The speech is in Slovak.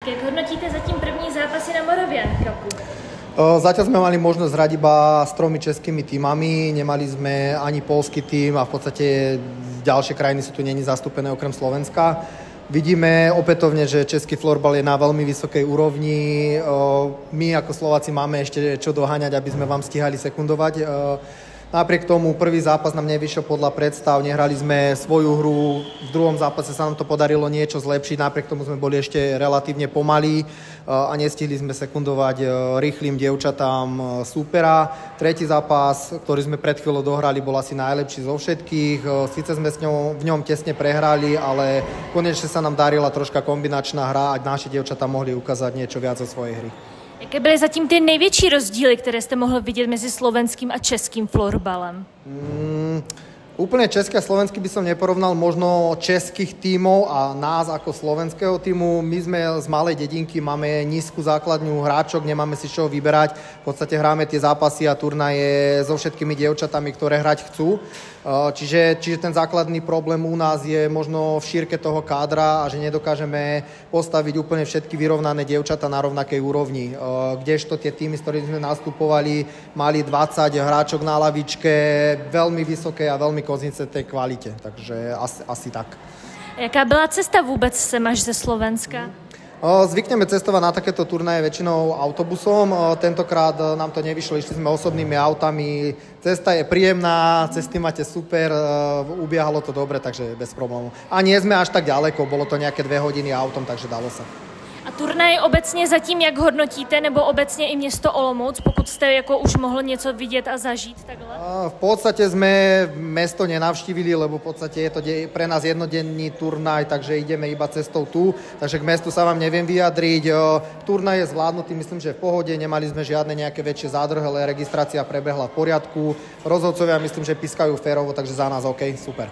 Jak hodnotíte zatím první zápasy na Moravian Cupu? Zatiaľ sme mali možnosť hrať iba s 3 českými tímami, nemali sme ani poľský tím a v podstate ďalšie krajiny sú tu není zastúpené okrem Slovenska. Vidíme opätovne, že český florbal je na veľmi vysokej úrovni. My ako Slováci máme ešte čo doháňať, aby sme vám stíhali sekundovať. Napriek tomu prvý zápas nám nevyšiel podľa predstav, nehrali sme svoju hru, v druhom zápase sa nám to podarilo niečo zlepšiť, napriek tomu sme boli ešte relatívne pomalí a nestihli sme sekundovať rýchlým dievčatám súpera. Tretí zápas, ktorý sme pred chvíľou dohrali, bol asi najlepší zo všetkých. Síce sme v ňom tesne prehrali, ale konečne sa nám darila troška kombinačná hra a naše dievčatá mohli ukázať niečo viac zo svojej hry. Jaké byly zatím ty největší rozdíly, které jste mohl vidět mezi slovenským a českým florbalem? Úplne český a slovenský by som neporovnal, možno českých tímov a nás ako slovenského tímu. My sme z malej dedinky, máme nízku základňu hráčok, nemáme si čo vyberať. V podstate hráme tie zápasy a turnaje so všetkými dievčatami, ktoré hrať chcú. Čiže ten základný problém u nás je možno v šírke toho kádra a že nedokážeme postaviť úplne všetky vyrovnané dievčatá na rovnakej úrovni. Kdežto tie týmy, s ktorými sme nastupovali, mali 20 hráčok na lavičke, veľmi vysoké a veľmi konzistentnej kvalite, takže asi tak. Jaká byla cesta vůbec sem až ze Slovenska? Zvykneme cestovať na takéto turnaje väčšinou autobusom. Tentokrát nám to nevyšlo, išli sme osobnými autami. Cesta je príjemná, cesty máte super, ubiehalo to dobre, takže bez problémov. A nie sme až tak ďaleko, bolo to nejaké 2 hodiny autom, takže dalo sa. A turnaj obecně zatím jak hodnotíte, nebo obecně i město Olomouc, pokud jste jako už mohl něco vidět a zažít takhle? V podstate sme mesto nenavštívili, lebo v podstate je to pre nás jednodenný turnaj, takže ideme iba cestou tu, takže k mestu sa vám neviem vyjadriť. Turnaj je zvládnutý, myslím, že v pohode, nemali sme žiadne nejaké väčšie zádrhele, registrácia prebehla v poriadku, rozhodcovia myslím, že pískajú férovo, takže za nás OK, super.